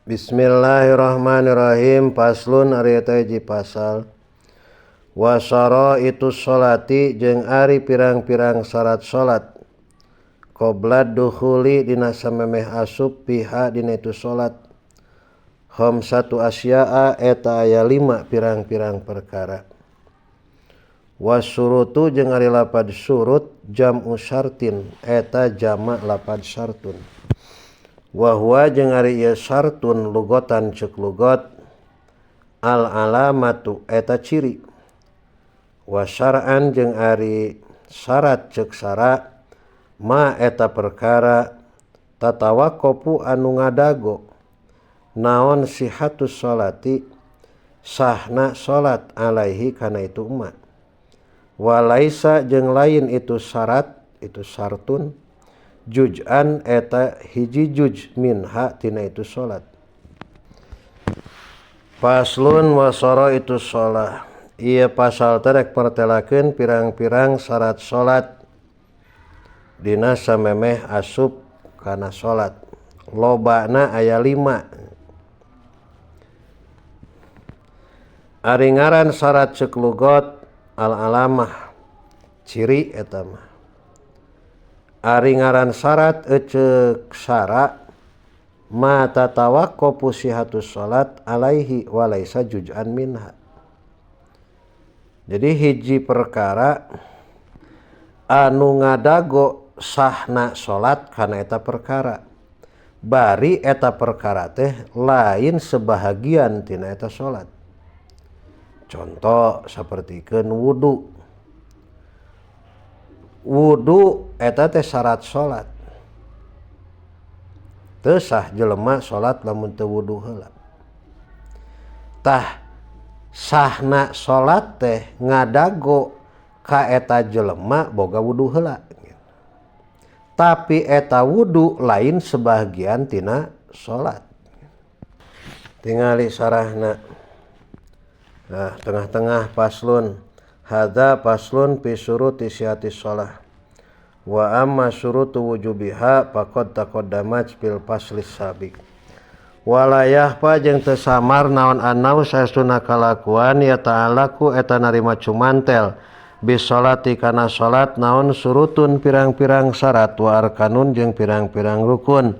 Bismillahirrahmanirrahim. Paslun ari eta hiji pasal. Wa syaraitus sholati jeung ari pirang-pirang syarat salat. Qoblad dukhuli dina samemeh asup piha dina itu salat. Khamsatu asya'a eta aya 5 pirang-pirang perkara. Wasyurutu jeung ari lapad surut jam'u syartin eta jamak lapad syartun. Wa huwa jeung ari ieu syartun lugotan ceuk lugot al alamatu eta ciri. Wa syar'an jeung ari syarat ceuk syara ma eta perkara tatawaqqafu anu ngadago naon sihatus sholati sahna salat alaihi kana itu emak. Walaisa jeung lain itu syarat itu syartun juz'an eta hiji juz minha tina itu salat. Paslun wa syaraitus shalah. Ieu pasal teh rek pertelakeun pirang-pirang syarat salat dina samemeh asup kana salat. Lobana aya 5. Ari ngaran syarat ceuk lugot al-alamah ciri eta mah. Ari ngaran syarat ceuk syara ma tatawaqqafu sihatus shalat alaihi walaisa juz'an minha. Jadi hiji perkara anu ngadago sahna salat kana eta perkara. Bari eta perkara teh lain sebahagian tina eta salat. Contoh sapertikeun wudu. Wudu eta teh syarat salat. Teu sah jelema salat lamun teu wudu heula. Tah sahna salat teh ngadago ka eta jelema boga wudu heula. Tapi eta wudu lain sebahagian tina salat. Tingali sarahna. Nah, tengah-tengah paslun. Hadza paslun fi syuruti sihatis shalah. Wa amma syurutu wujubiha faqad taqaddamat fil faslis sabiq. Walayah pa jeung teu samar naon anau saestuna kalakuan ya ta'alaku eta narima cumantel bis sholati kana salat naon surutun pirang-pirang syarat wa arkanun jeung pirang-pirang rukun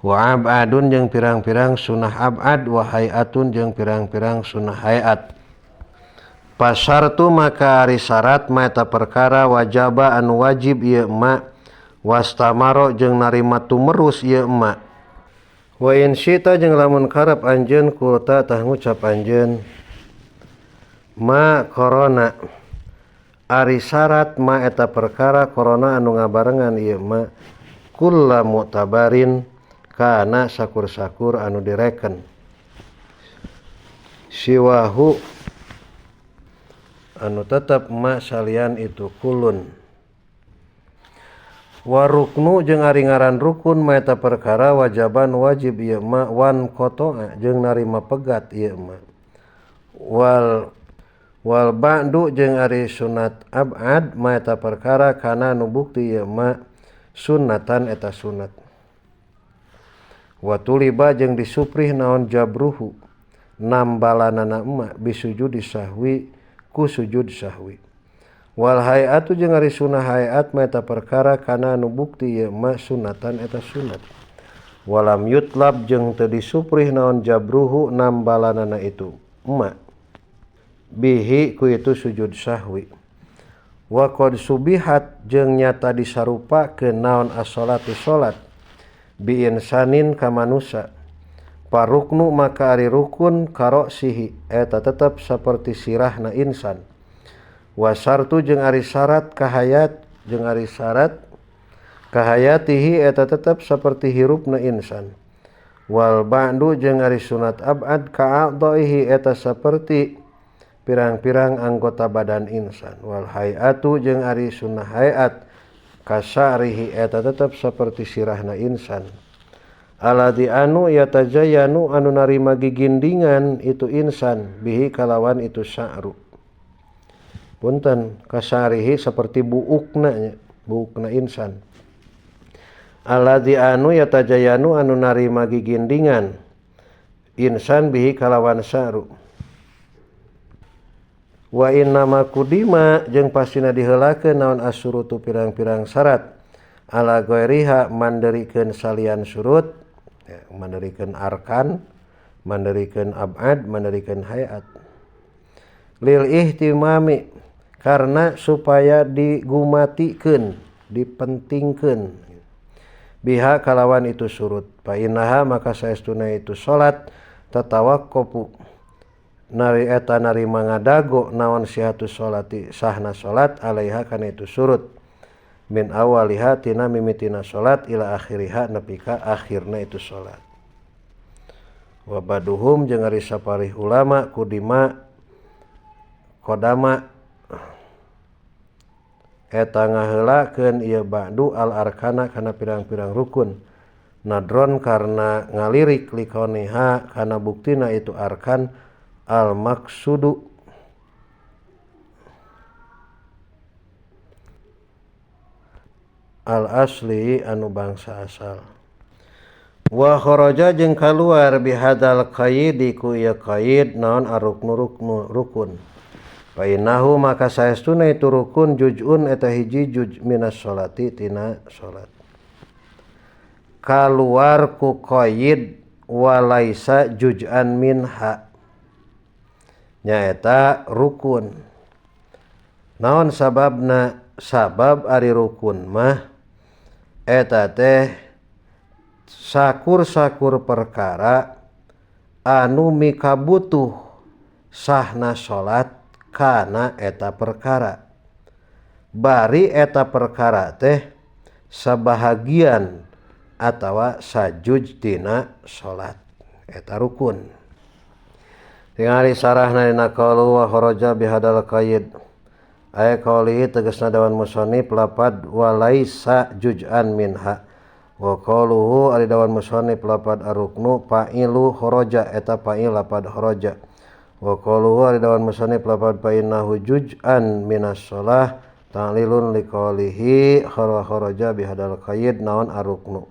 wa ab'adun jeung pirang-pirang sunah ab'ad wa hayatun jeung pirang-pirang sunah hayat. Pasartu maka ari syarat ma eta perkara wajaba anu wajib ieu ma wastamaro jeung narima tumerus ieu ma. Wa in syita jeung lamun karep anjeun kulta tah ngucap anjeun ma korona ari syarat ma eta perkara korona anu ngabarengan ieu ma kulla mu'tabarin kana sakur-sakur anu direken. Siwahu anu tetep ma salian itu kulun. Wa ruknu jeung ari ngaran rukun ma eta perkara wajaban wajib ieu ma wan qata'a jeung narima pegat ieu ma. Wal ba'du jeung ari sunat ab'ad ma eta perkara kana nu bukti ieu ma sunnatan eta sunat. Wa tuliba jeung disuprih naon jabruhu nambalanana ma bisujudi sahwi ku sujud sahwi. Wal hayatu jeung ari sunah hayat ma eta perkara kana anu bukti ieu ma sunatan eta sunat. Walam yutlab jeung teu disuprih naon jabruhu nambalanana itu ma bihi ku itu sujud sahwi. Wa qad subihat jeung nyata disarupakeun naon as-sholatu salat bi insanin ka manusia. Paruknu maka ari rukun karo sihi eta tetep saperti sirahna insan. Wasartu jeung ari syarat kahayat jeung ari syarat kahayatihi eta tetep saperti hirupna insan. Wal ba'du jeung ari sunat ab'ad ka'adaihi eta saperti pirang-pirang anggota badan insan. Wal hayatu jeung ari sunah hayat kasarihi eta tetep saperti sirahna insan. Alladzi anu yatajayanu anu narima gigindingan itu insan bihi kalawan itu sya'ru. Punten kasarihi seperti buukna insan. Alladzi anu yatajayanu anu narima gigindingan insan bihi kalawan saru. Wa innama kudima jeung pastina diheulakeun naon asyurutu pirang-pirang syarat ala ghairiha manderikeun salian surut ya, manderikeun arkan, manderikeun ab'ad, manderikeun hayat. Lil ihtimami karena supaya digumatikeun, dipentingkeun biha kalawan itu surut. Fa innaha maka saestuna itu salat tatawaqqafu nari eta nari mangadago naon sihatu sholati sahna sholat alaiha kana itu surut min awaliha tina mimitina sholat ila akhiriha nepi ka akhirna itu sholat. Wa baduhum jeung ari saparih ulama kudima kodama eta ngaheulakeun ieu ba'du al arkana kana pirang-pirang rukun nadron karena ngalirik likoniha kana buktina itu arkan al maksudu al asli anu bangsa asal. Wa kharaja jeung kaluar bihadal qaid ku ieu qaid naon aruknu rukun. Fa innahu maka saestuna itu rukun juz'un eta hiji juj minas sholati tina salat. Kaluar ku qaid wa laisa juz'an minha nyaeta rukun. Naon sababna? Sabab ari rukun mah eta teh sakur-sakur perkara anu mikabutuh sahna salat kana eta perkara. Bari eta perkara teh sabahagian atawa sajuj tina salat eta rukun. Tingali sarahna dina qaulu wa kharaja bihadal qaid. Aya qauli tegasna dawan musannif lapad wa laisa juz'an minha. Wa qauluhu ari dawan musannif lapad aruknu fa'ilu kharaja eta fa'il lapad kharaja. Wa qauluhu ari dawan musannif lapad fa innahu juz'an minas shalah ta'lilun liqaulihi kharaja bihadal qaid naon aruknu.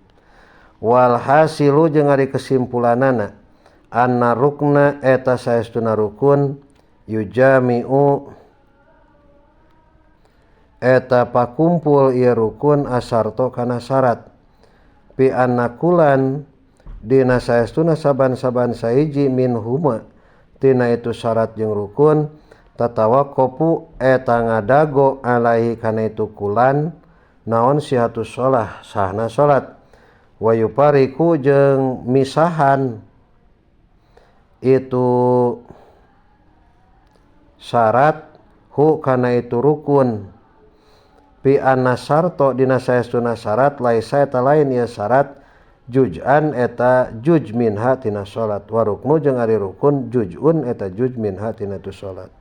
Wal hasilu jeung ari kesimpulanana anna rukna eta saestuna rukun yujami'u eta pakumpul ieu rukun asarto kana syarat pi annakulan dina saestuna saban-saban sahiji minhuma tina itu syarat jeung rukun tatawaqqafu eta ngadago alaihi kana itu kulan naon sihatu shalah sahna salat wa yupariku jeung misahan itu syarat hu kana itu rukun pi anna syarto dina saestuna syarat laisa eta lain ieu syarat juz'an eta juj minha tina salat wa ruknu jeung ari rukun juz'un eta juj minha tina tu salat.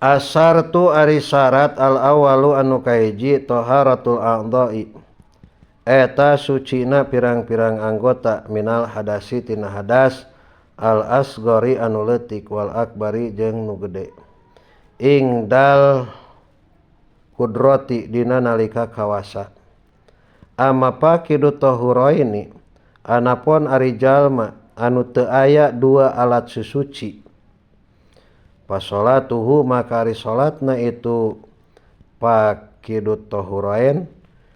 Asartu ari syarat al awalu anu kahiji taharatul a'dha'i eta sucina pirang-pirang anggota minal hadasi tina hadas al asgori anu leutik wal akbari jeung nu gede ingdal kudrati dina nalika kawasa. Amma pakidu tahuraini anapun ari jalma anu teu aya dua alat susuci pasolatuhu maka ari salatna itu pakidu tahurain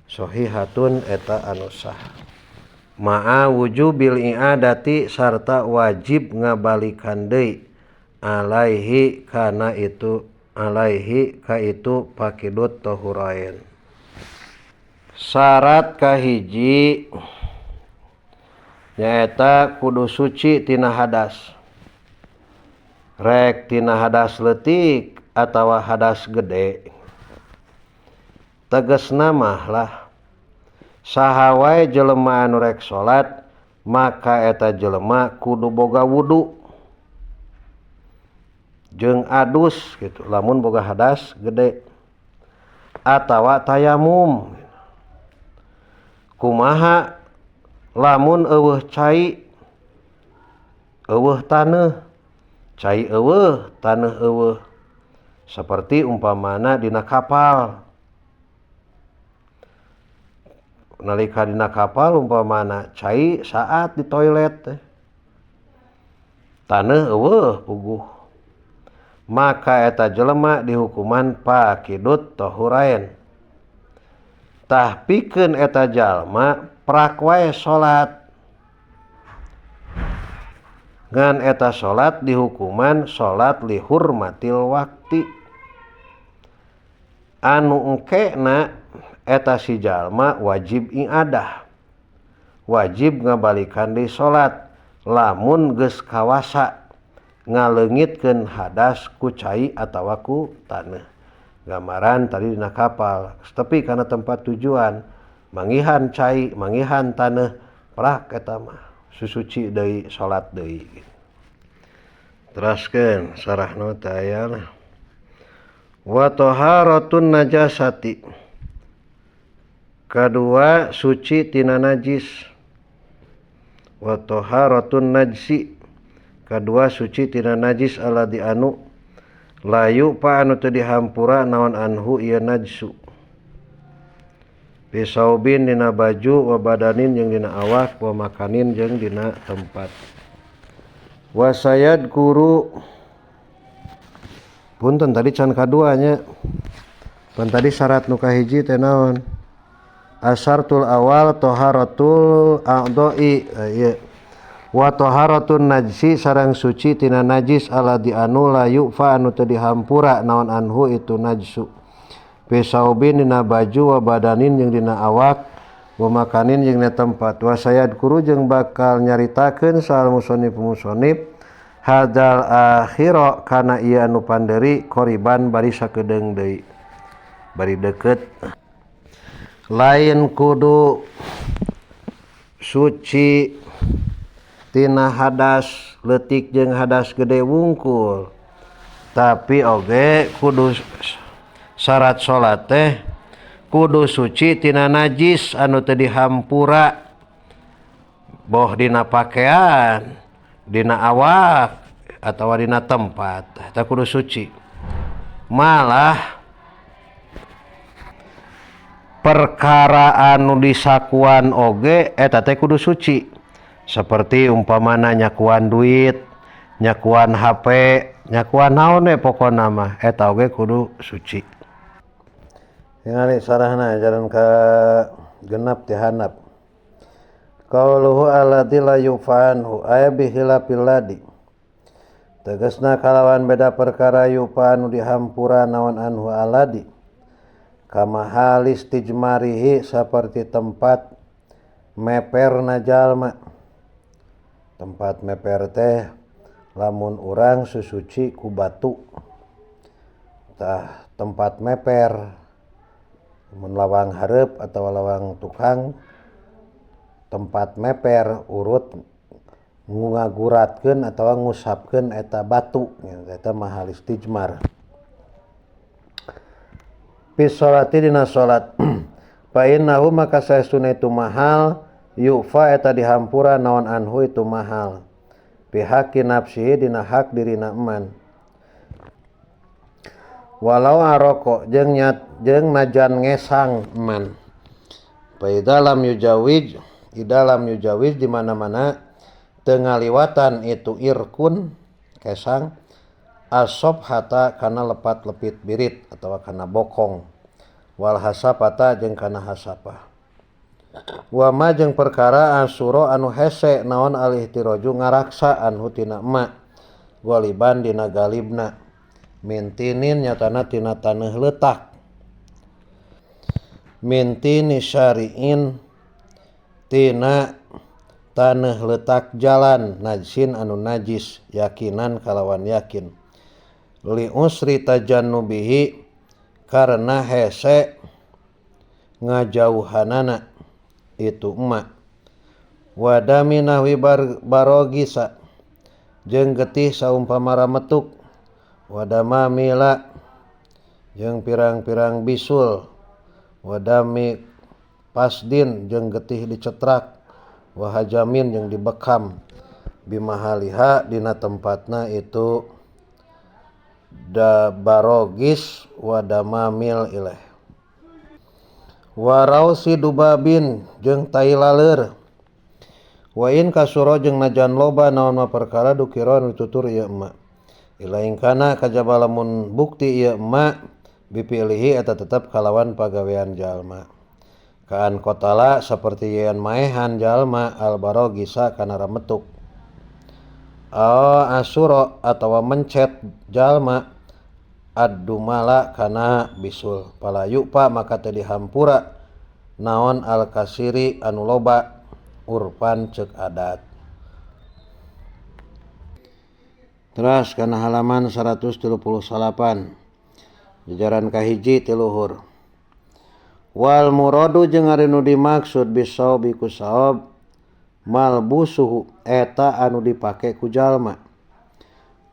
sahihatun eta anu sah ma'a wujubil i'adati sarta wajib ngabalikan deui alaihi kana itu alaihi ka itu pakidut tahurain. Syarat kahiji nyaeta kudu suci tina hadas. Rek tina hadas leutik atawa hadas gede tegasna mah lah saha wae jelema anu rek salat maka eta jelema kudu boga wudu jeung adus gitu lamun boga hadas gede atawa tayamum. Kumaha lamun eueuh cai eueuh taneuh cai eueuh taneuh eueuh saperti umpamana dina kapal. Nalika dina kapal umpamana cai saat di toilet teh taneuh eueuh puguh maka eta jelema dihukuman pakidut tahurain tah pikeun eta jalma prak wae salat ngan eta salat dihukuman salat li hurmatil waqti anu engkena eta si jalma wajib iadah wajib ngabalikan di salat lamun geus kawasa ngaleungitkeun hadas ku cai atawa ku taneuh gambaran tadi dina kapal tepi kana tempat tujuan mangihan cai mangihan taneuh prak eta mah susuci deui salat deui teraskeun sarahna teh aya wa taharatun najasati kadua suci tina najis wa taharatun najsi kadua suci tina najis aladi anu layu pa anu teu dihampura naon anhu ieu najsu bisaubin dina baju wa badanin jeung dina awak wa makanin jeung dina tempat wa sayad guru punten tadi can kaduanya pan tadi syarat nu kahiji teh naon asartul awal taharatul a'dha'i ieu wa taharatun najsi sareng suci tina najis aladi anu layu fa anu teu dihampura naon anhu itu najsu bisaubin dina baju wa badanin jeung dina awak wa makanin jeung dina tempat wa sayad kuru jeung bakal nyaritakeun saal musannif hadal akhira kana ieu anu pandeuri qoriban bari sakedeung deui bari deukeut lain kudu suci tina hadas leutik jeung hadas gede wungkul tapi oge kudu syarat salat teh kudu suci tina najis anu teu dihampura boh dina pakean dina awak atawa dina tempat eta kudu suci malah perkara anu disakuan oge eta teh kudu suci seperti umpamana nyakuan duit, nyakuan HP, nyakuan naon we pokona mah eta oge kudu suci. Ningali sarahna jalan ka genap ti handap. Qauluhu alladzi la yufanhu aya bihilafil ladi. Tegasna kalawan beda perkara yufanu dihampura naon anhu aladi. Kama halis tijmarihi saperti tempat meperna jalma. Tempat meper teh lamun urang susuci ku batu tah tempat meper mun lawang hareup atawa lawang tukang tempat meper urut ngaguratkeun atawa ngusapkeun eta batu eta mahal istijmar fi sholati dina salat fa innahu maka saestuna itu mahal yufa eta dihampura naon anhu itu mahal bihaqi nafsihi dina hak dirina eman walau aroko jeung najan ngesang eman fa idalam yujawiz di mana-mana teu ngaliwatan itu irkun kesang asob hata kana lepat lepit birit atawa kana bokong wal hasapata jeung kana hasapah wa ma jeung perkara asuro anu hese naon alih tiroju ngaraksa anhu tina emak goliban dina galibna mintinin nyatana tina taneuh leutak mintini syari'in tina taneuh leutak jalan najsin anu najis yakinan kalawan yakin li usri tajannubihi karena hese ngajauhanana itu emak wadami nahwi barogisa jeung getih saumpama rametuk wadama mila jeung pirang-pirang bisul wadami pasdin jeung getih dicetrak wahajamin jeung dibekam bimahaliha dina tempatna itu da barogis wadamamil ilaih warausi dubabin jeung tai laleur Wa in kasura jeung najan loba naon ma perkara dukira nu tutur ieu ma ilaing kana kajaba lamun bukti ieu ma bipilihi eta tetep kalawan pagawean jalma kaan kotala saperti yeun maehan jalma albaro gisa kana rametuk asuro atawa mencet jalma ad-dumala kana bisul palayu pa maka teu dihampura naon al-kasiri anu loba urpan ceuk adat. Teras kana halaman 138 jajaran kahiji ti luhur. Wal muradu jeung ari nu dimaksud bisaobi ku saob malbusuhu eta anu dipake ku jalma.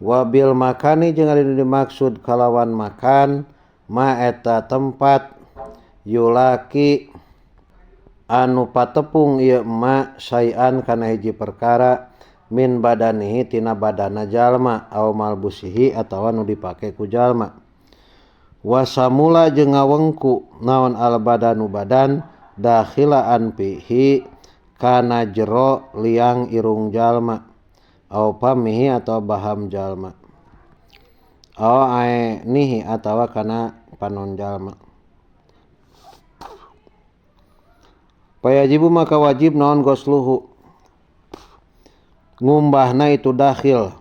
Wabil makani jeung ari nu dimaksud kalawan makan ma eta tempat yulaki anu patepung ieu ma sayan kana hiji perkara min badanihi tina badana jalma aw malbusihi atawa nu dipake ku jalma. Wasamula jeung ngawengku naon al badanu badan dakhilaan fihi kana jero liang irung jalma aw pamihi atawa baham jalma aw ainihi atawa kana panon jalma. Payajibu maka wajib naon gosluhu ngumbahna itu dakhil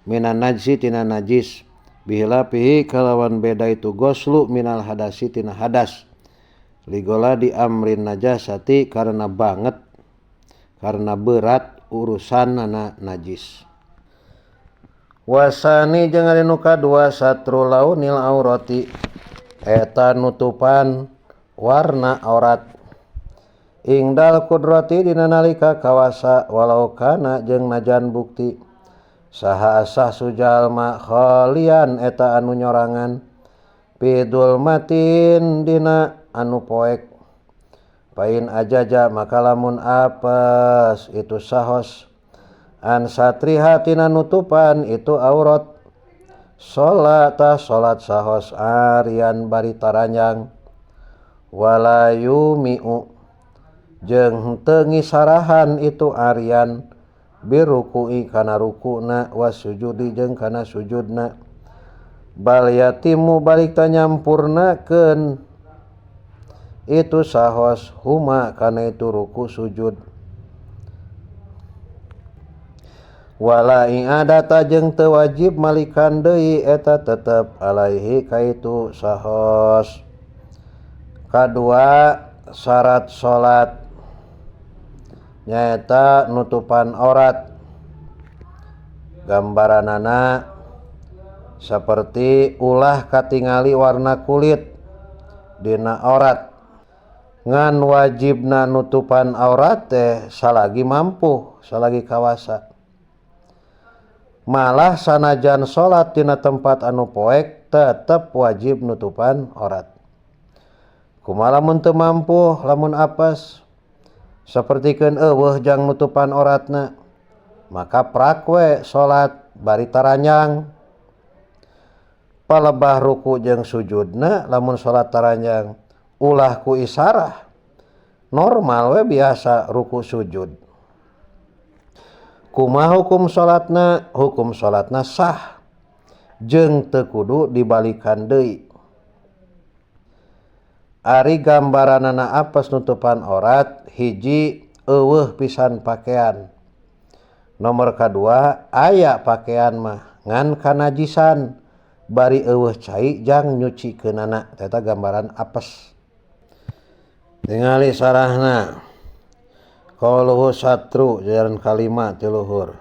minan najsi tina najis bihilapihi kalawan beda itu goslu minal hadasi tina hadas ligola di amrin najasati karena banget karena berat urusan nana najis. Wasani jeung ari nu kadua satru launil aurati eta nutupan warna aurat ingdal kudrati dina nalika kawasa walau kana jeung najan bukti saha asah sujalma khalian eta anu nyorangan pidul matin dina anu poek pain ajaja maka lamun apes itu sahos an satriha tina nutupan itu aurat salata salat sahos arian bari taranjang walayu mi'u jeung teu ngisarahan itu arian biruku'i kana rukuna wasujudi jeung kana sujudna bal yatimu balik tanyampurnakeun itu sahos huma kana itu ruku sujud wala i'adata jeung teu wajib malikan deui eta tetep alaihi ka itu sahos. Kadua syarat salat nyaeta nutupan aurat gambaranana saperti ulah katingali warna kulit dina aurat ngan wajibna nutupan aurat teh salagi mampu salagi kawasa malah sanajan salat dina tempat anu poek tetep wajib nutupan aurat kumaha lamun teu mampu lamun apes sapertikeun eueuh jang nutupan auratna maka prak we salat bari taranjang palebah ruku jeung sujudna lamun salat taranjang ulah ku isarah normal we biasa ruku sujud kumaha hukum salatna sah jeung teu kudu dibalikan deui. Ari gambaranana apes nutupan aurat hiji eueuh pisan pakaian nomor kadua aya pakaian mah ngan kanajisan bari eueuh cai jang nyucikeunana eta gambaran apes. Tingali sarahna qauluhu satru jaran kalima ti luhur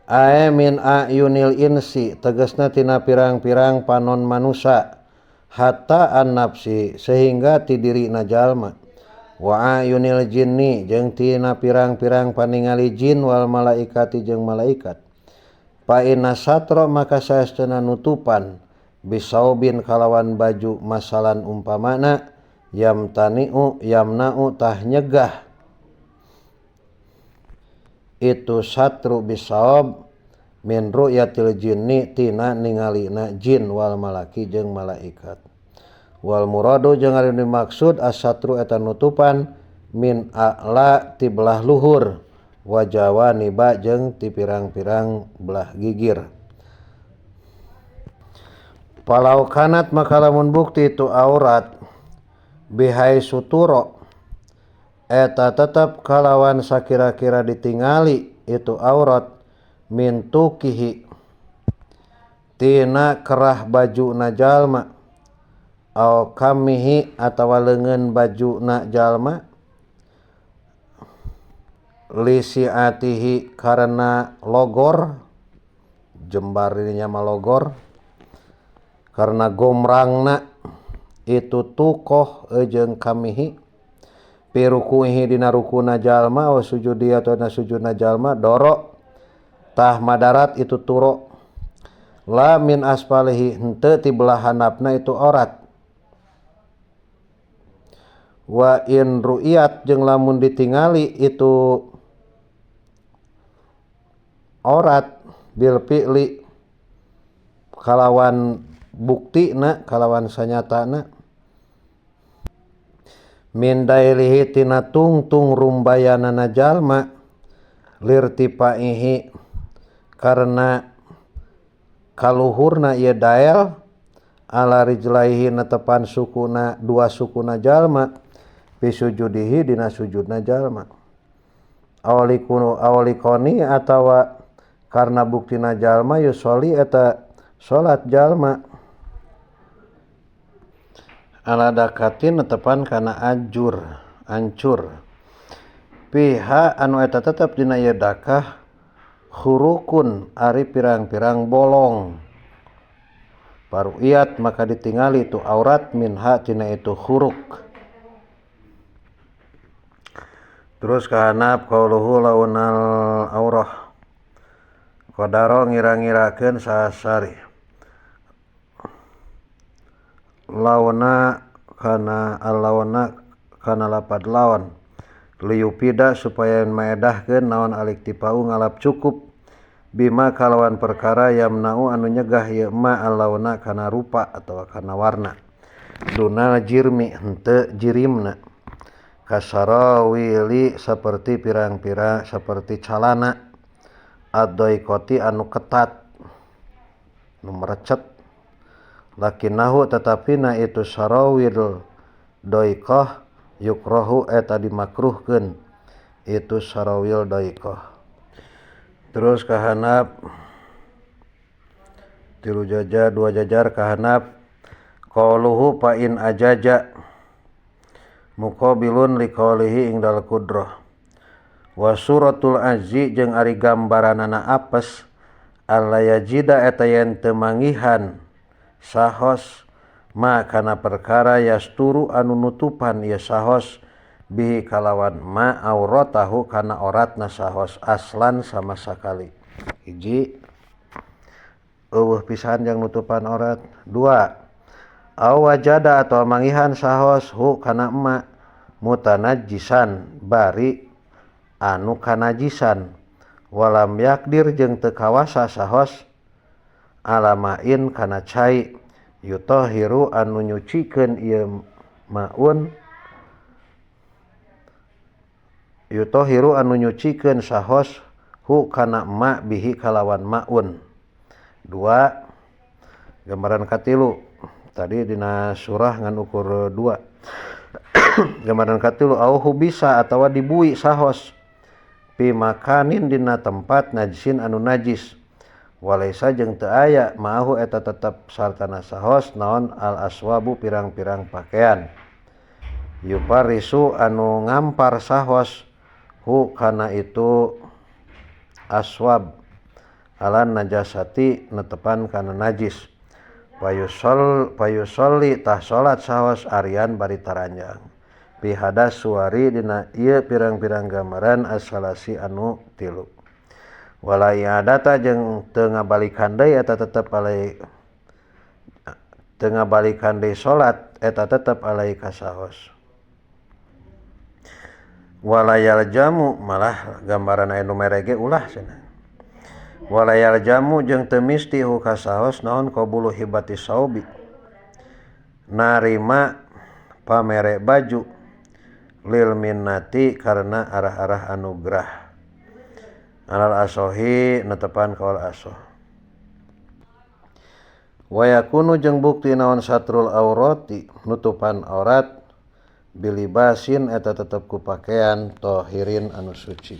ae min ayunil insi tegasna tina pirang-pirang panon manusia hatta an nafsi sehingga ti dirina jalma wa ayunil jinni jeung tina pirang-pirang paningali jin wal malaikati jeung malaikat pa inna satro maka saestuna nutupan bisaubin kalawan baju masalan umpamana yamna'u tah nyegah itu satru bisaub min ru'yatil jinni tina ningalina jin wal malaki jeung malaikat wal muradu jeung ari dimaksud as-satru eta nutupan min a'la ti belah luhur wa jawaniba jeung ti pirang-pirang belah gigir. Palau kanat maka lamun bukti itu aurat bihai suturo eta tetep kalawan sakira-kira ditingali itu aurat min tukihi tina kerah bajuna jalma au kamihi atawa leungeun bajuna jalma lisiatihi karena logor jembar dirinya mah logor karena gomrangna itu tukoh jeung kamihi pirukuhi dina rukuna jalma wa sujudi atau na sujudna jalma doro tah madarat itu turo la min asfalihi henteu ti belah handapna itu aurat wa in ru'yat jeung lamun ditingali itu aurat bil fi'li kalawan buktina kalawan sanyatana min dailihi tina tungtung rumbayanana jalma lirtifaihi karena kaluhurna ieu dael ala rijlaihi netepan sukuna dua sukuna jalma bisujudihi dina sujudna jalma awalikoni atawa karena buktina jalma yusoli eta salat jalma ala dakatin netepan kana ancur piha anu eta tetep dina ieu dakah khurukun ari pirang-pirang bolong paru'iyat maka ditingali itu aurat minha tina itu khuruk. Terus kahanap qauluhu launal aurah qadaro ngira-ngirakeun sasari lawana kana alawana kana lapad lawan liyupida supaya maedahkeun naon aliktifau ngalap cukup bima kalawan perkara yamnau anu nyegah ieu ma alawana kana rupa atawa kana warna dunal jirmi henteu jirimna kasarawili seperti pirang-pirang seperti calana ad-daikoti anu ketat nu merecet lakinahu tetapina itu sarawil daikoh yukrohu eta dimakruhkeun itu sarawil daikoh. Terus kahanap tilu jajar dua jajar kahanap qauluhu fa in ajaja muqabilun liqaulihi ingdal qudrah wa suratul azzi jeung ari gambaranana apes alla yajida eta yen teu mangihan sahos ma kana perkara yasturu anu nutupan ieu sahos bihi kalawan ma auratahu kana auratna sahos aslan sama sakali hiji eueuh pisan yang nutupan aurat dua aw wajada atau mangihan sahos hu kana ma mutanajjisan bari anu kanajisan walam yakdir jeung teu kawasa sahos alamain kana cai yutahiru anu nyucikeun ieu maun yutahiru anu nyucikeun sahos hu kana ma bihi kalawan maun. Dua gambaran katilu tadi dina surah ngan ukur 2 gambaran katilu au bisa atawa dibui sahos pi makanin dina tempat najisin anu najis walaisa jeung teu aya maahu eta tetep sartana sahos naon al aswabu pirang-pirang pakaian yuparisu anu ngampar sahos hu kana itu aswab alan najasati netepan kana najis payusolli tah salat sahos arian bari taranjang pi hadas suari dina ieu pirang-pirang gambaran asalasi anu tilu wala iadata jeung teu ngabalikan deui eta tetep alai teu ngabalikan deui salat eta tetep alai ka sahos walayal jamu malah gambaran anu merege ulah cenah walayal jamu jeung teu misti hu ka sahos naon qabulu hibati saubi narima pamere baju lil minnati karena arah-arah anugerah alal asohi netepan kaul asoh wa yakunu jeung bukti naon satrul aurati nutupan aurat bilibasin eta tetep ku pakaian tahirin anu suci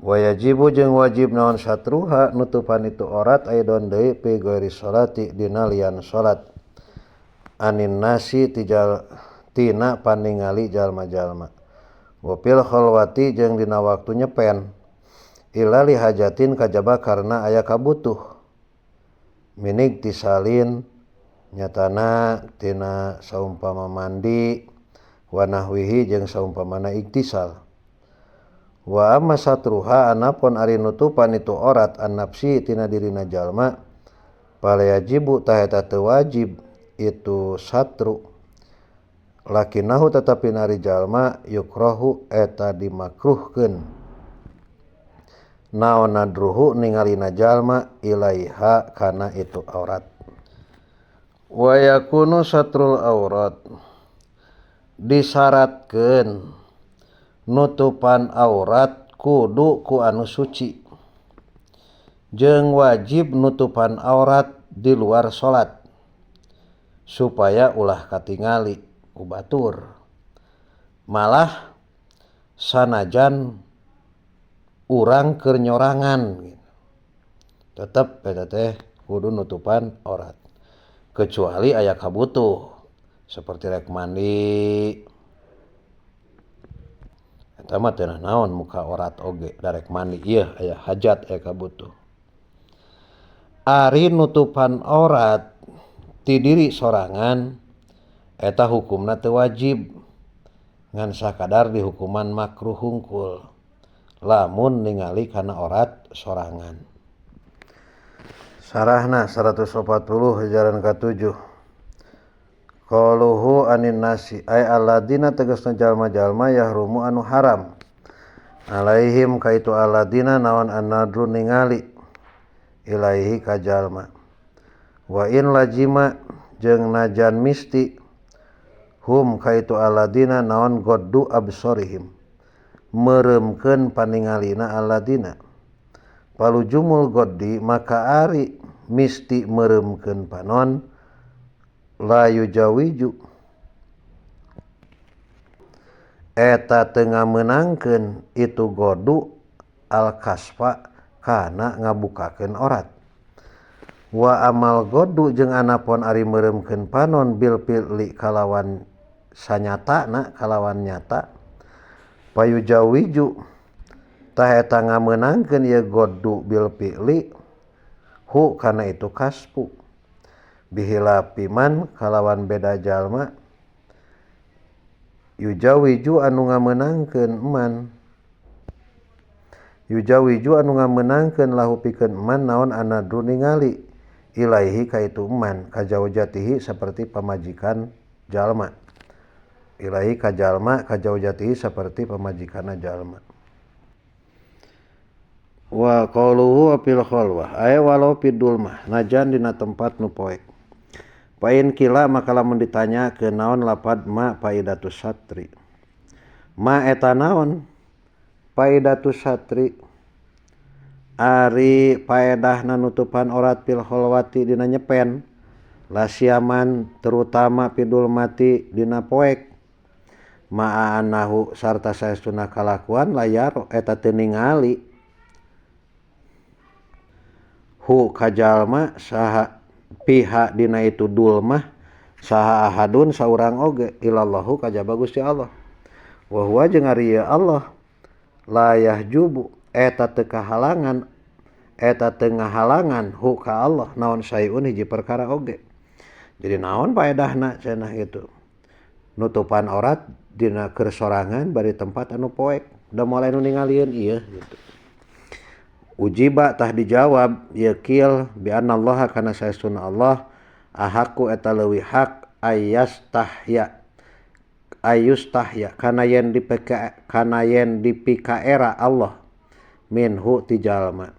wa yajibu jeung wajib naon satruha nutupan itu aurat aidon deui fi ghairi sholati dina lian salat anin nasi tina paningali jalma-jalma wa fil khalwati jeung dina waktu nyepen illa li hajatin kajaba karna aya kabutuh minig tisalin nyatana tina saumpama mandi wa nahwihi jeung saumpamana iktisal wa amma satruha anapun ari nutupan itu aurat an nafsi tina dirina jalma pala yajibu tah eta teu wajib itu satru lakinahu tetapi nari jalma yukrahu eta dimakruhkeun naon nadruhu ningalina jalma ilaiha kana itu aurat wa yakunu satrul aurat disyaratkeun nutupan aurat kudu ku anu suci jeung wajib nutupan aurat di luar salat supaya ulah katingali ku batur malah sanajan urang keur nyorangan tetep eta teh kudu nutupan aurat kecuali aya kabutuh seperti rek mandi eta mah teu naon muka aurat oge darek mandi ieu aya hajat aya kabutuh ari nutupan aurat ti diri sorangan eta hukumna teu wajib ngan sakadar dihukuman makruh hungkul lamun ningali kana aurat sorangan. Sarahna 140 jaran ka-7 qauluhu anin nasi ay alladina tegasna jalma-jalma yahrumu anu haram alaihim kaitu alladina naon annadru ningali ilaihi ka jalma wa in lajima jeung najan misti hum kaitu alladina naon goddu absorihim meremkeun paningalina alladina palujumul goddi maka ari misti meremkeun panon la yujawiju eta teu ngameunangkeun itu godu al kasfa kana ngabukakeun aurat wa amal godu jeung anapun ari meremkeun panon bil fi'li kalawan sanyatana kalawan nyata payujawiju tah eta ngameunangkeun ieu godu bil fi'li hu kana itu kaspu bihilapi man kalawan beda jalma yujawiju anu ngameunangkeun man yujawiju anu ngameunangkeun lahu pikeun man naon anadru ningali ilaihi ka itu man kajaujatihi seperti pamajikan jalma ilaihi ka jalma kajaujatihi seperti pamajikanna jalma wa qauluhu fil khalwah ay walau pidul mah najan dina tempat nu poek pain kila maka lamun ditanya ke naon lapad ma faidatus satri ma eta naon faidatus satri ari faedahna nutupan aurat fil khalwati dina nyepen lasiaman terutama pidul mati dina poek ma'anahu sarta saestuna kalakuan layar eta teu ningali hu kajalma saha pihak dina itu dul mah saha ahadun saurang oge ilallahu kajaba Gusti Allah wa huwa jeung ari Allah la yahjubu eta teu kahalangan eta teu ngahalangan hu ka Allah naon sayun hiji perkara oge jadi naon faedahna cenah gitu nutupan aurat dina keur sorangan bari tempat anu poek da mulai nu ningalieun ieu gitu ujiba tah dijawab ya kiel bi anallaha kana saestuna Allah ahaku eta leuwih hak ayustahya kana yen dipikaera Allah minhu ti jalma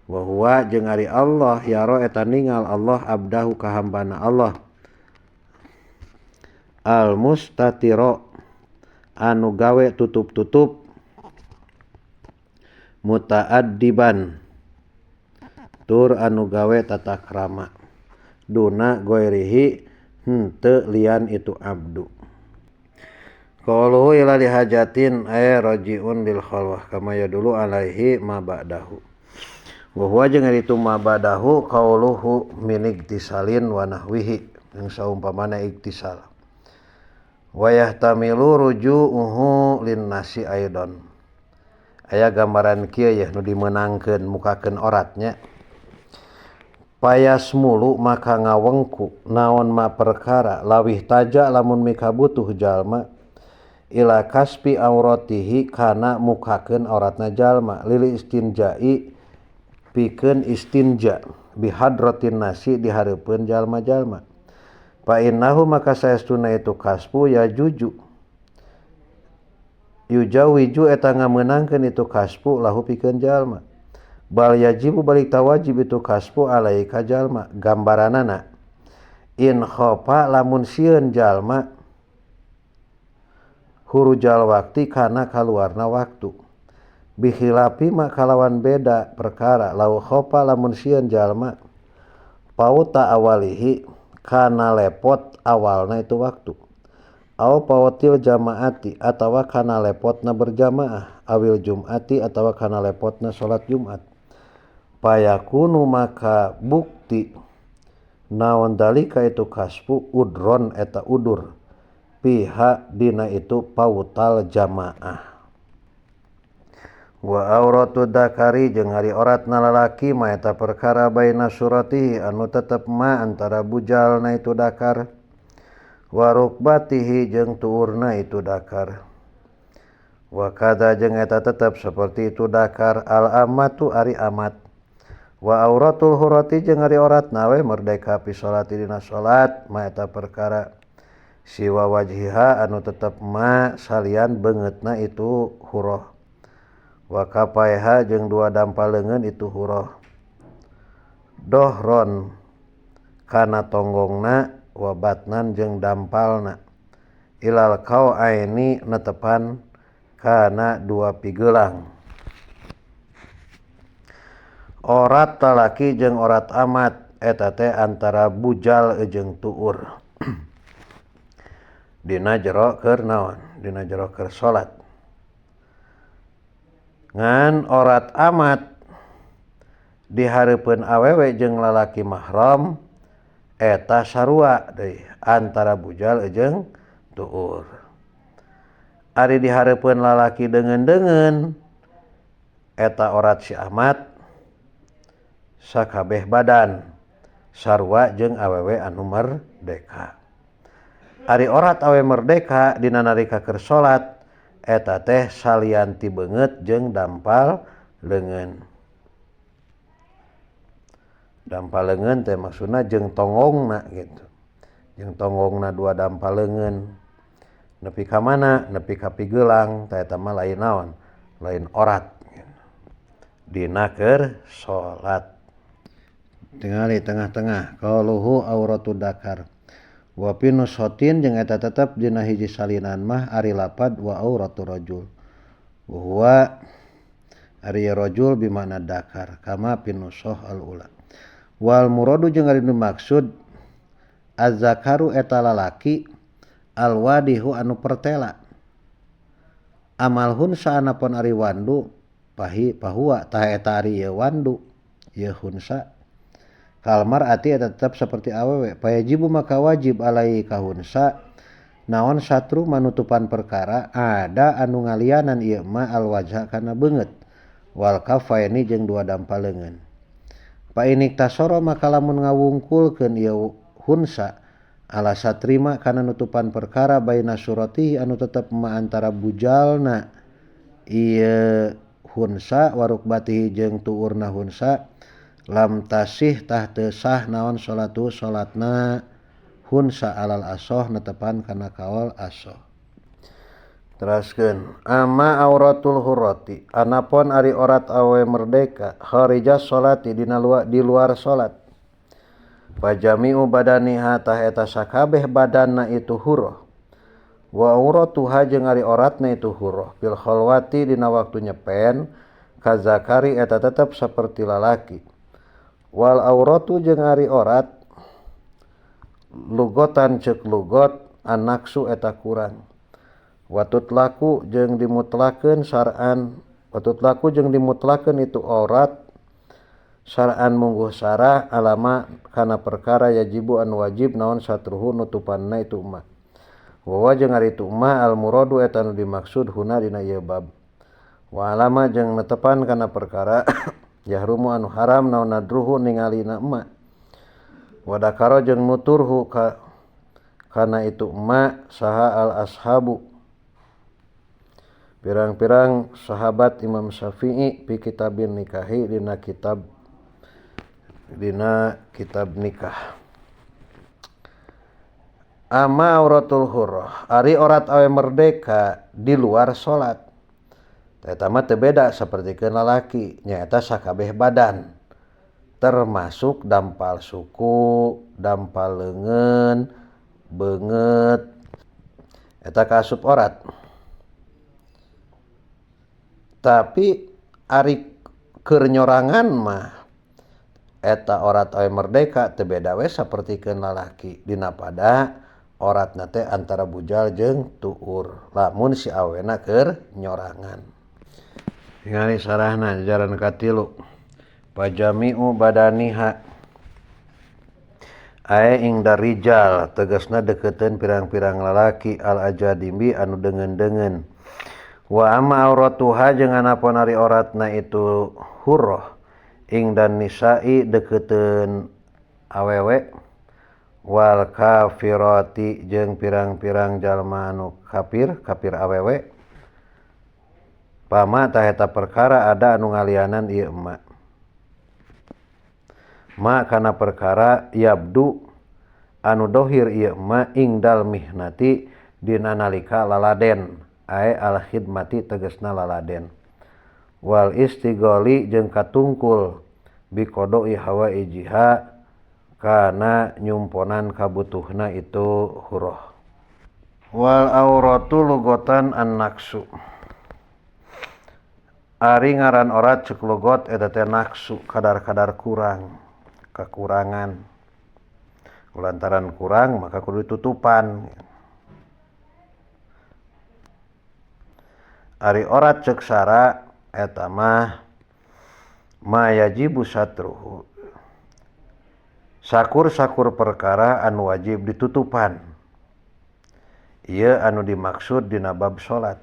wa huwa jeung ari Allah yaro eta ningal Allah abdahu ka hambana Allah al mustatiro anu gawe tutup-tutup mutaaddiban tur anu gawe tata krama duna goirihi henteu lian itu abdu. Qauluhu ila lihajatin ay rajiun lil khalwah kama yadulu alaihi ma ba'dahu. Wa huwa jeung itu ma ba'dahu qauluhu min iktisalin wa nahwihi yang saumpamana iktisal. Wa yahtamilu ruju'uhu lin nasi aidon. Aya gambaran kieu ya nu dimeunangkeun mukakeun oratnya. Payas mulu maka ngawengku naon ma perkara lawih taja lamun mika butuh jalma ila kaspi auratihi kana mukakeun auratna jalma lili istinjai pikeun istinja bihadratin nasi di hareupeun jalma-jalma. Fa innahu maka saestuna itu kaspu ya juju yujawiju eta ngameunangkeun itu kaspu lahu pikeun jalma. Bal yajibu balik tawajib itu kaspu alaika jalma gambaranana in khofa lamun sieun jalma hurujal wakti kana kaluarna waktu bihilapi ma kalawan beda perkara lau khofa lamun sieun jalma pauta awalihi kana lepot awalna itu waktu au pawatil jamaati atawa kana lepotna berjamaah awil jumati atawa kana lepotna salat Jumat. Payakunu maka bukti naon dalika itu kaspu udron eta udur piha dina itu pautal jamaah. Wa auratu dakari jeung ari oratna lalaki ma eta perkara baina suratihi anu tetep ma antara bujalna itu dakar wa rukbatihi jeung tuurna itu dakar. Wa kada jeung eta tetep seperti itu dakar al amatu ari amat. Wa auratul hurati jeung ari oratna we merdeka pi salati dina salat ma eta perkara siwa wajhiha anu tetep ma salian beungeutna itu hurah. Wa kapaiha jeung dua dampaleungeun itu hurah. Dohron kana tonggongna wa batnan jeung dampalna ilal qau'aini netepan kana dua pigeulang. Orat talaki jeung orat amat eta teh antara bujal jeung tuur. Dina jero keur naon? Dina jero keur salat. Ngan orat amat di hareupeun awewe jeung lalaki mahram eta sarua deui antara bujal jeung tuur. Ari di hareupeun lalaki deungeun-deungeun eta orat si amat sakabeh badan sarua jeung awewe anu merdeka. Ari orat awewe merdeka dina narika keur salat eta teh salian ti beungeut jeung dampal leungeun. Dampal leungeun teh maksudna jeung tonggongna gitu. Jeung tonggongna dua dampal leungeun. Nepi ka mana? Nepi ka pigeulang tah eta mah lain naon? Lain orat. Dina keur salat. Tingali tengah-tengah qauluhu auratu dakar wa pinusotin jeung eta tetep dina hiji salinan mah ari lapad wa auratu rajul wa huwa ari rajul bimana dakar kama pinusoh al ula wal muradu jeung ari dimaksud az-zakaru eta lalaki al wadihu anu pertela amalhun saanapun ari wandu pahuwa tah eta ari ieu wandu ieu hunsa kalmar ati eta tetap seperti awewe payajibu maka wajib alai kahunsa naon satru manutupan perkara ada anu ngalianan ieu mah al wajha kana beungeut wal kafaini jeung dua dampal leungeun pa inik tasoro maka lamun ngawungkulkeun ieu hunsa ala satrima kana nutupan perkara baina surati anu tetep ma antara bujalna ieu hunsa warukbatihi jeung tuurna hunsa lam tasih tah teu sah naon salatu salatna hunsa alal asoh netepan kana kaul asoh. Teraskeun amma auratul hurrati anapun ari orat awe merdeka kharija salati di luar salat fajami'u badaniha tah eta sakabeh badanna itu hurrah wa auratuha jeung ari oratna itu hurrah fil khalwati dina waktu nyepen ka zakari eta tetep saperti lalaki wal auratu jeung ari orat lugotan ceuk lugot anaksu eta kurang watut laku jeung dimutlakeun syar'an watut laku jeung dimutlakeun itu aurat syar'an mungguh syara alama kana perkara yajibu anu wajib naon satruhu nutupanna itu mah wa jeung ari itu mah al muradu eta nu dimaksud huna dina ieu bab wa alama jeung netepan kana perkara yahrumu anu haram naon nadruhu ningalina emak wadakaro jeung nuturhu kana itu emak saha al ashabu pirang-pirang sahabat Imam Syafi'i fi kitabin nikahi dina kitab nikah ama auratul hurrah ari orat awe merdeka di luar salat eta mah teu beda sapertikeun lalaki nyaeta sakabeh badan termasuk dampal suku, dampal leungeun, beungeut eta kaasup orat. Tapi ari keur nyorangan mah eta orat awe merdeka teu beda we sapertikeun lalaki dina pada oratna teh antara bujal jeung tuur lamun si awena keur nyorangan. Tingali sarahna jajaran katilu pajami'u badaniha ae ingda rijal tegasna deketeun pirang-pirang lalaki al ajadimi anu deungeun-deungeun wa amma auratuha jeung anapun ari oratna itu hurrah ingdan nisa'i deketeun awewe wal kafirati jeung pirang-pirang jalma anu kafir awewe pama tah eta perkara ada anu ngalianan ieu emak ma kana perkara yabdu anu dohir ieu emak ingdal mihnati dina nalika laladen ae al khidmati tegasna laladen wal istighali jeung katungkul biqodoi hawaijiha kana nyumponan kabutuhna itu hurrah wal auratu lugotan an-naksu ari ngaran orat ceuk lugot eta teh naksu kadar-kadar kurang kekurangan kulantaran kurang maka kudu ditutupan ari orat ceuk syara eta mah ma yajibu satruhu sakur-sakur perkara anu wajib ditutupan ieu anu dimaksud dina bab salat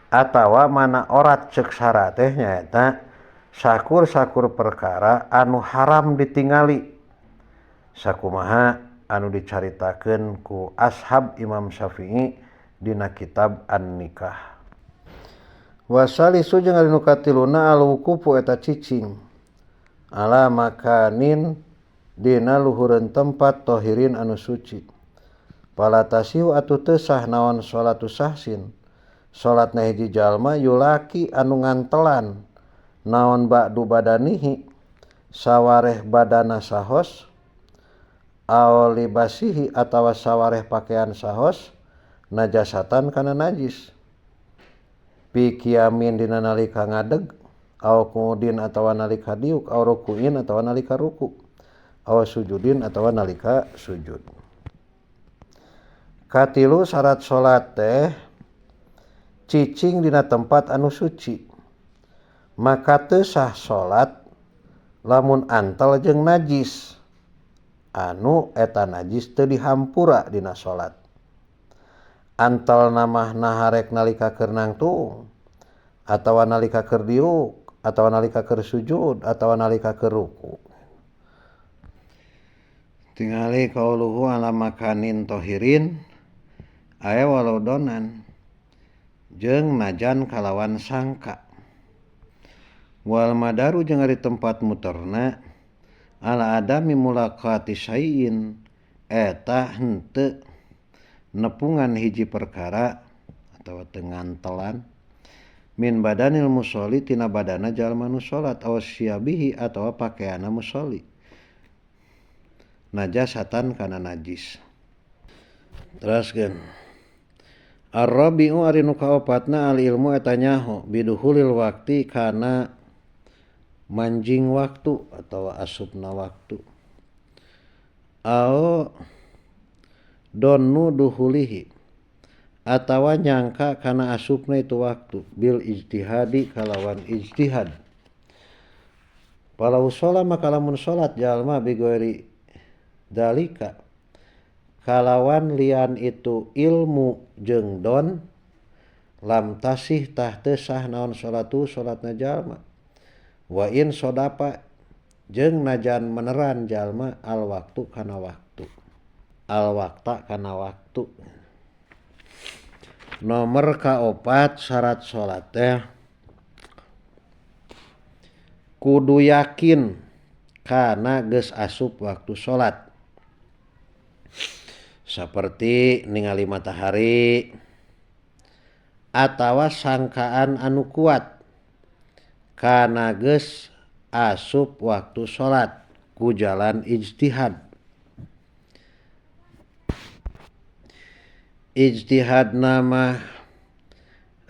atawa mana orat ceuk syara teh nyaeta sakur-sakur perkara anu haram ditingali sakumaha anu dicaritakeun ku ashab Imam Syafi'i dina kitab an-nikah wasalisu jeung ari nu katiluna al-wuqufu eta cicing ala makanin dina luhureun tempat tohirin anu suci palatasiu atu teu sah naon salatu sahsin salatna hiji jalma yulaki anu ngantelan naon ba'du badanihi sawareh badana sahos aw libasihi atawa sawareh pakaian sahos najasatan kana najis pikiamin dina nalika ngadeg aw kumudin atawa nalika diuk aw rukuin atawa nalika ruku aw sujudin atawa nalika sujud katilu syarat salat teh cicing dina tempat anu suci maka teu sah salat lamun antal jeung najis anu eta najis teu dihampura dina salat antal namah naharek nalika keur nangtung atawa nalika keur diuk atawa nalika keur sujud atawa nalika keur ruku tingali qauluhu ala makanin tohirin aya walau donan jeung najan kalawan sangka wal madaru jeung ari tempat muterna ala adami mulaqati syai'in eta henteu nepungan hiji perkara atawa teu ngantelan min badanil musolli tina badana jalma nu salat aw syabihi atawa pakaiana musolli najasatan kana najis teruskeun Ar-rabi'u ari nu kaopatna al ilmu eta nyaho biduhulil wakti kana manjing waktu atau asupna waktu. Ao donu duhulihi atawa nyangka kana asupna itu waktu bil ijtihadi kalawan ijtihad. Walau sholat maka lamun sholat jalma bigoiri dalika kalawan lian itu ilmu jeung don lam tasih tah teu sah naon sholatu sholatna jalma wa in sodapa jeung najan meneran jalma al waktu kana waktu al wakta kana waktu. Nomor kaopat syarat sholat teh kudu yakin kana geus asup waktu sholat saperti ningali matahari atawa sangkaan anu kuat kana geus asup waktu sholat ku jalan ijtihad. Ijtihad nama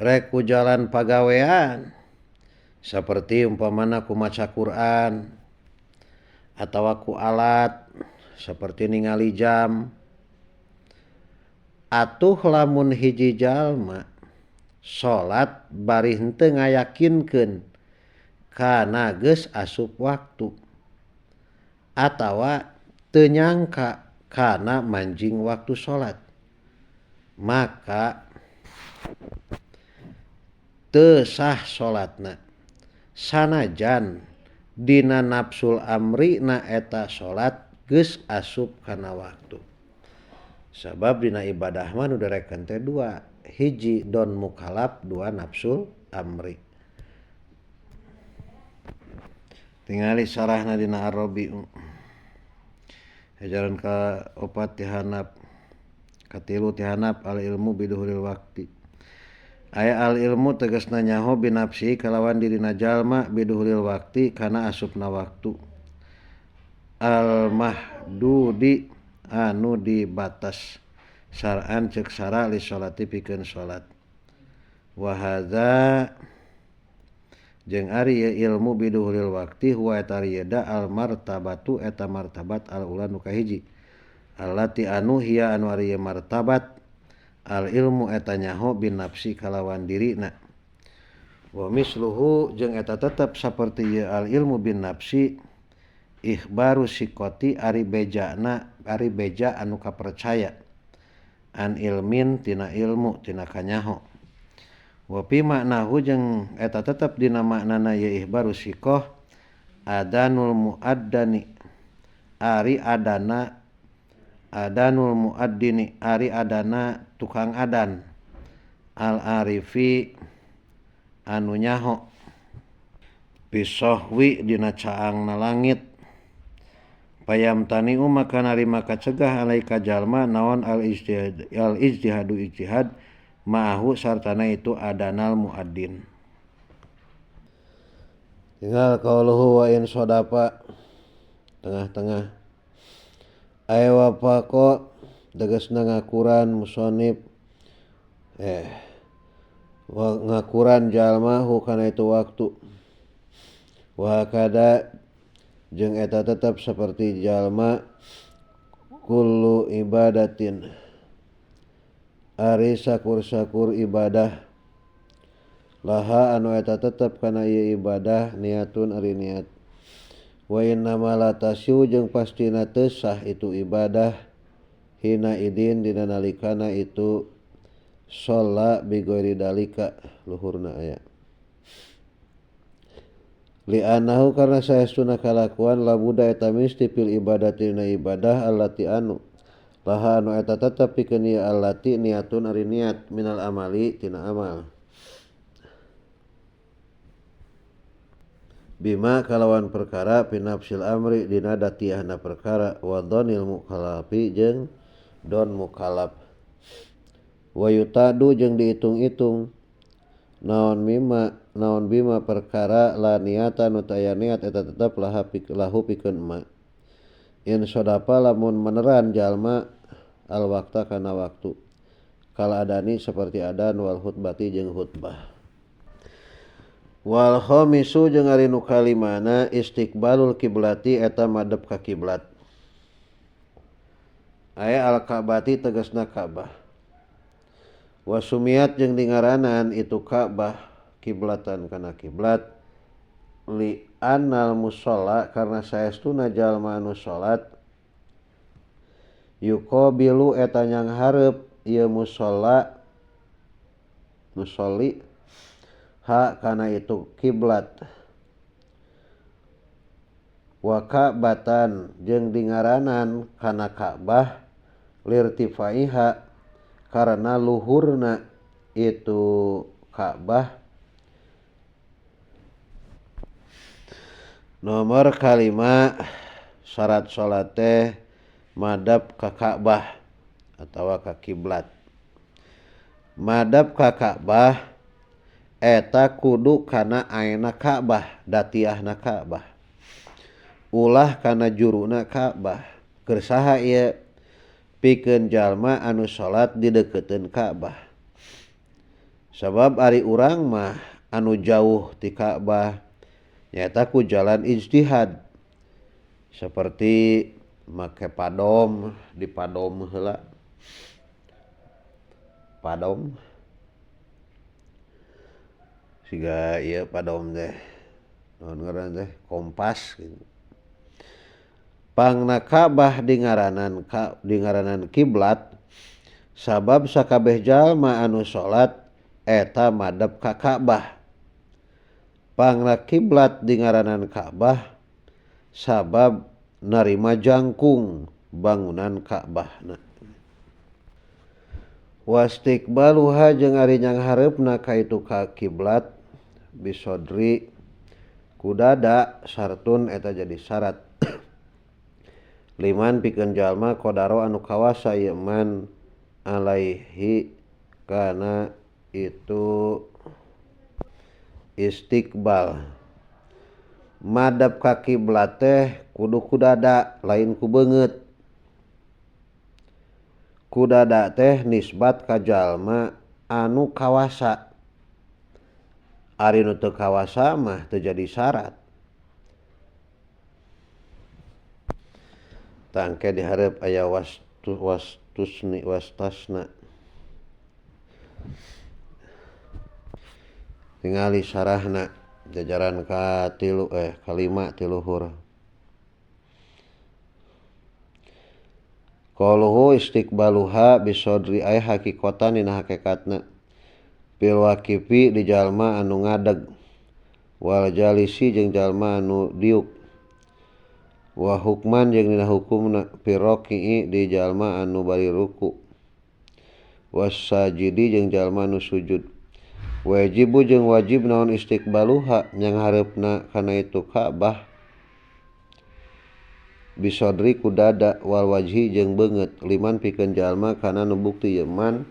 rek ku jalan pagawean seperti umpamana ku maca Quran atawa ku alat seperti ningali jam. Atuh lamun hiji jalma salat bari henteu ngayakinkeun kana geus asup waktu atawa teu nyangka kana manjing waktu salat maka teu sah salatna sanajan dina nafsul amrina eta salat geus asup kana waktu. Sabab dina ibadah mah nu direken teh dua, hiji don mukalaf, dua nafsul amri. Tingali sarahna dina Ar-Rabi'u. Ajaran ka opat tihanap katilu tihanap al ilmu biduhuril wakti. Aya al ilmu tegasna nyaho binapsi kalawan dirina jalma biduhuril wakti kana asupna waktu. Al mahdudi anu di batas syar'an cek syara li sholati pikeun sholat. Wa hadza jeung ari ilmu biduhuril wakti huwa eta riyada al martabatu eta martabat al ula nu kahiji allati anu hiya anu ari martabat al ilmu eta nyaho bin nafsi kalawan dirina. Wa misluhu jeung eta tetep saperti al ilmu bin nafsi ikhbaru sikoti ari beja anu kapercaya an ilmin tina ilmu tina kanyaho. Wa pi maknahu jeung eta tetep dina maknana ya ikhbaru sikoh adanul muaddani ari adana adanul muaddini ari adana tukang adan al arifi anu nyaho bisohwi dina caangna langit payam taniu maka narima kacegah alaika jalma naon al ijtihadu ijtihad ma'ahu sartana itu adanal muaddin. Tinggal qauluhu wa in sodapa tengah-tengah aya wafaqo tegasna ngakuran musonib ngakuran jalma hu kana itu waktu wa kada jeung eta tetap seperti jalma kullu ibadatin ari sakur-sakur ibadah laha anu eta tetep kana ieu ibadah niatun ari niat wa innama la tasyu jeung pastina teu sah itu ibadah hina idin dina nalikana itu sholla bi ghairi dalika luhurna aya li anahu karna saestuna kalakuan labuda eta misti fil ibadati dina ibadah allati anu laha anu eta tetep pikeun ieu allati niatun ari niat minal amali tina amal bima kalawan perkara pinapsil amri dina datiahna perkara wa dhonil mukalafi jeung don mukalaf wa yutadu jeung diitung-itung naon bima perkara la niata nu taya niat eta tetep lahu pikeun ma in sodapa lamun meneran jalma al wakta kana waktu kal adani seperti adan wal khutbati jeung khutbah. Wal khamisu jeung ari nu kalimana istiqbalul kiblati eta madep ka kiblat. Aya al Ka'bati tegasna Ka'bah. Wa sumiyat jeung dingaranan itu Ka'bah kiblatan kana kiblat li annal musalla karna saestuna jalma anu salat yuqabilu eta nyang hareup ieu musolli ha kana itu kiblat wa Ka'batan jeung dingaranan kana Ka'bah lirtifaiha karena luhurna itu Ka'bah. Nomor kalima syarat salat teh madhab ka Ka'bah atawa ka kiblat. Madhab ka Ka'bah eta kudu kana ayeuna Ka'bah, datiahna Ka'bah. Ulah kana juruna Ka'bah. Keur saha ieu? Pikeun jalma anu salat di deukeuteun Ka'bah. Sabab ari urang mah anu jauh ti Ka'bah nyaeta ku jalan ijtihad. Seperti make padom, di padom heula. Padom. Siga ieu padom teh. Naon ngaran teh? Kompas gitu. Pangna Ka'bah dingaranan kiblat sabab sakabeh jalma anu salat eta madhep ka Ka'bah. Pangna kiblat dingaranan Ka'bah sabab narima jangkung bangunan Ka'bahna. Wastiqbaluha jeung ari nyang hareupna ka itu ka kiblat bisodri kudada sartun eta jadi syarat. Liman pikeun jalma qadaro anu kawasa ieu man alaihi kana itu istiqbal. Madhab ka kiblat teh kudu kudada lain ku beungeut. Kudada teh nisbat ka jalma anu kawasa. Ari nu teu kawasa mah teu jadi syarat. Tangke dihareup aya wastasna. Tingali sarahna jajaran kalima ti luhur. Qauluhu istiqbaluha bisodri ay hakikatan dina hakikatna bil waqifi di jalma anu ngadeg wal jalisi jeung jalma anu diuk wa hukman jeung dina hukumna piroqi'i di jalma anu bari ruku wasajidi jeung jalma anu sujud. Wajibu jeung wajib naon istiqbaluha nyang hareupna kana itu Ka'bah bisodri kudada wal wajhi jeung beungeut liman pikeun jalma kana nu bukti ieu man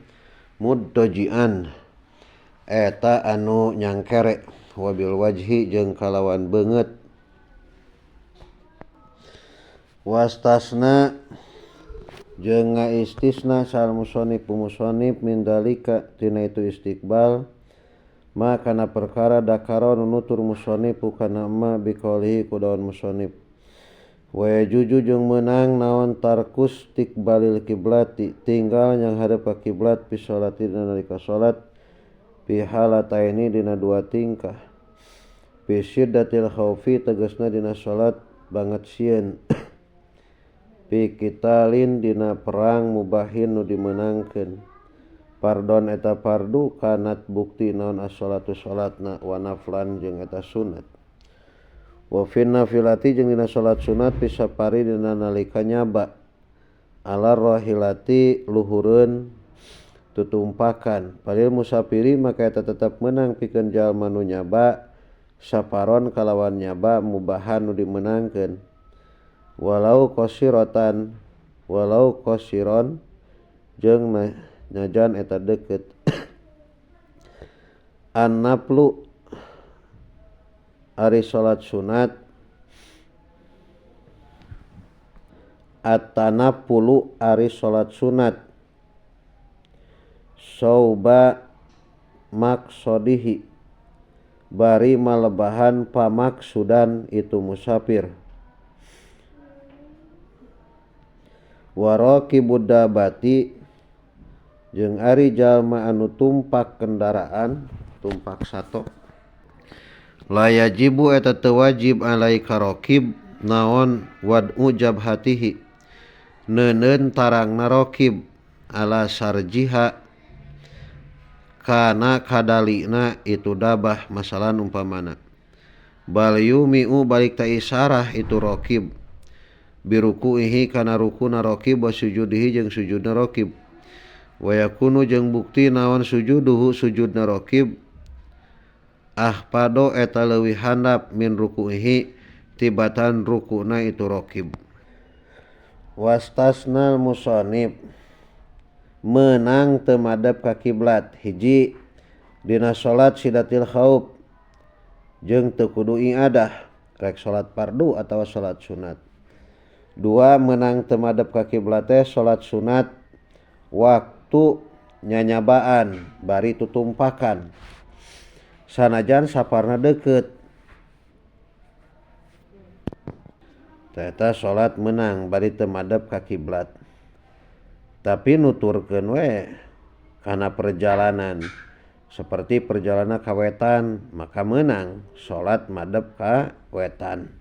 muddajian eta anu nyangkere wabil wajhi jeung kalawan beungeut. Wastasna jeung ngaistisna sal musannif min dalika tina itu istiqbal maka kana perkara dakaro nutur musannif kana ma biqaulihi ku daun musannif wa yajuju jeung meunang naon tarkus istiqbalil kiblati tinggal yang hadap ka kiblat fi sholati dina nalika salat fi halataini dina dua tingkah fi syiddatil khaufi tegasna dina salat banget sieun fi qitalin dina perang mubahin nu dimenangkeun pardon eta fardu kanat bukti naon as-sholatu salatna wa naflan jeung eta sunat. Wa fin nafilati jeung dina salat sunat fi sapari dina nalika nyaba ala rahilati luhureun tutumpakan palil musafiri maka eta tetep meunang pikeun jalma nu nyaba saparon kalawan nyaba mubahan nu dimenangkeun walau qasiron jeung najan eta deukeut. An-naflu ari salat sunat at-tanaffulu ari salat sunat sauba maksodihi bari malebahan pamaksudan itu musafir. Waraqibud dabati jeung ari jalma anu tumpak kendaraan tumpak sato. La yajibu eta teu wajib alaika raqib naon wad'u jabhatihi neuneun tarangna raqib ala sarjiha kana kadalina itu dabah masalan umpamana bal yumi'u balik ta isarah itu raqib biruku'ihi kana rukuna raqib wa sujudihi jeung sujudna raqib wa yakunu jeung bukti naon sujuduhu sujudna raqib ahpado eta leuwih handap min ruku'ihi tibatan rukuna itu raqib. Wastasnal musannif menang teu madep ka kiblat hiji dina salat sidatil khauf jeung teu kudu iadah rek salat fardu atawa salat sunat. Dua menang teu madep ka kiblat teh salat sunat waktu nyanyabaan bari tutumpakan sanajan saparna deukeut eta salat menang bari teu madep ka kiblat. Tapi nuturkeun we kana perjalanan seperti perjalanan ka wetan maka menang salat madep ka wetan.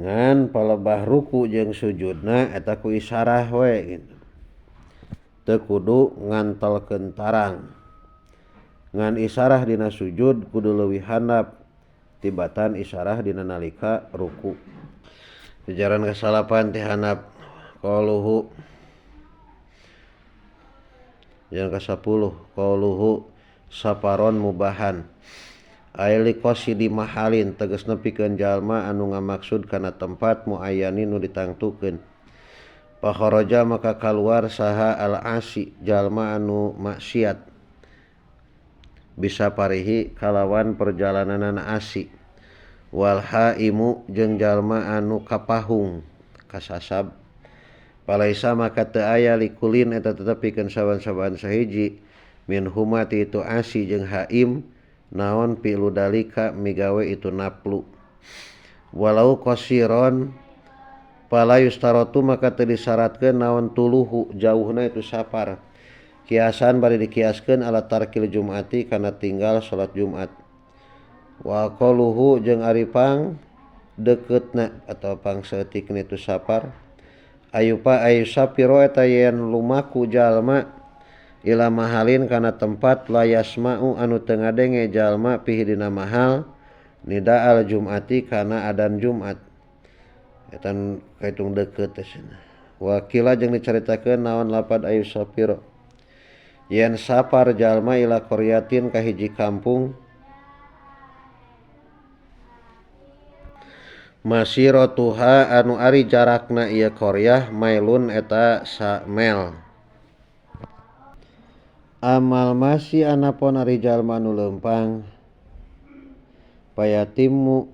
Ngan palebah ruku jeung sujudna eta ku isarah we gitu. Teu kudu ngantelkeun tarang. Ngan isarah dina sujud kudu leuwih handap tibatan isarah dina nalika ruku. Sejaran kasalapan ti handap qauluhu yang ke-10 qauluhu saparon mubahan aili qasidi mahalin tegasna pikeun jalma anu ngamaksud kana tempat muayyanin nu ditangtukeun. Fa kharaja maka kaluar saha al-asi jalma anu maksiat bisa parihi kalawan perjalanan asi wal haimu jeung jalma anu kapahung kasasab palaisa maka teu aya likulin eta tetep pikeun saban-saban sahiji min huma ti itu asi jeung haim naon pilu dalika migawe itu naplu walau qasiron pala yustaratu maka teu disyaratkeun naon tuluhu jauhna itu sapar kiasan bari dikiaskeun ala tarkil jumati kana tinggal salat Jumat wa qaluhu jeung ari pang dekeutna atau pang seutikna itu sapar ayupa ayusapiro eta yen lumaku jalma ila mahalin kana tempat la yasma'u anu teu ngadenge jalma pihi dina mahal nida al jumati kana adan Jumat eta kaitung deukeut teh cenah. Wakila jeung dicaritakeun naon lapad ayusapiro yen sapar jalma ila qaryatin ka hiji kampung masiratuha anu ari jarakna ieu qaryah mailun eta samel. Amal masi anapun ari jalma anu leumpang payatimu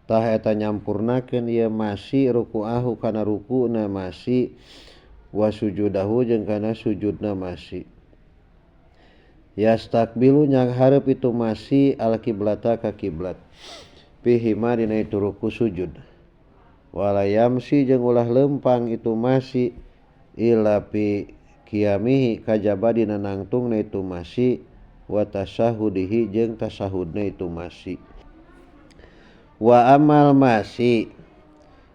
tah eta nyampurnakeun ieu masi ruku'ahu kana rukuna masi wa sujudahu jeung kana sujudna masi. Yastakbilu nyanghareup itu masi al kiblata ka kiblat pihima dina itu ruku sujud walayamsi jeung ulah leumpang itu masi ila pi qiyamihi kajaba dina nangtungna itu masi wa tasyahudihi jeung tasahudna itu masi. Wa amal masi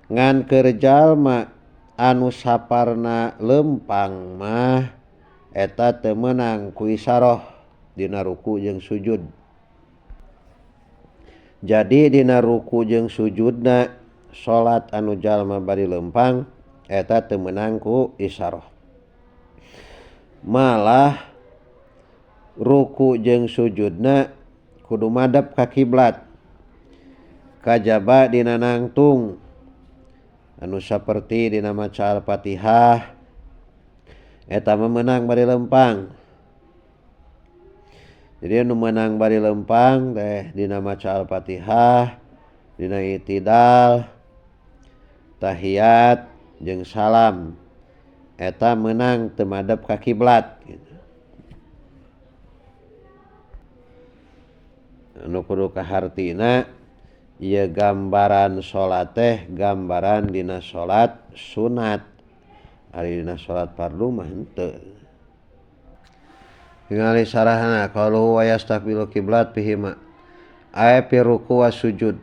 ngan keur jalma anu saparna leumpang mah eta teu meunang ku isarah dina ruku jeung sujud. Jadi dina ruku jeung sujudna salat anu jalma bari leumpang eta teu meunang ku isarah. Malah ruku jeung sujudna kudu madep ka kiblat kajaba dina nangtung anu saperti dina maca al-Fatihah eta meunang bari leumpang. Jadi anu meunang bari leumpang teh dina maca al-Fatihah dina itidal tahiyat jeung salam eta meunang teu madep ka kiblat gitu. Anu kudu kahartina ieu gambaran salat teh gambaran dina salat sunat. Ari dina salat fardu mah henteu. Ningali sarahna qalu wa yastaqbilu kiblat fihima ay fi ruku' wa sujud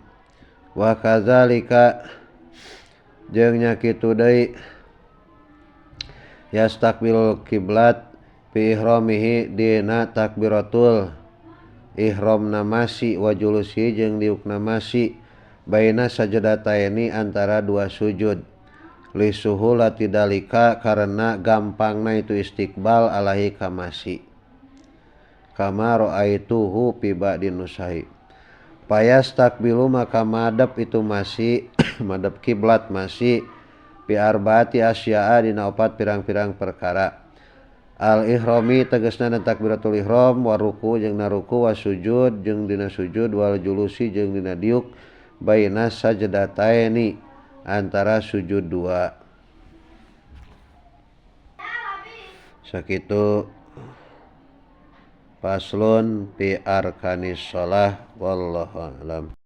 wa kadzalika jeung nya kitu deui yastaqbilul kiblat fi ihramihi dina takbiratul ihramna masi wa julusi jeung diukna masi baina sajadataini antara dua sujud li suhulati dalika karena gampangna itu istiqbal alahi ka masi kama ra'aituhu fi ba'din nusahi payastakbilu maka madep itu masih madep kiblat masih fi arbaati asya'a dina opat pirang-pirang perkara al ihrami tegasna takbiratul ihram wa ruku jeung na ruku wa sujud jeung dina sujud wal julusi jeung dina diuk baina sajdataini antara sujud dua sakitu Faslun fi arkanis shalah wallahu a'lam.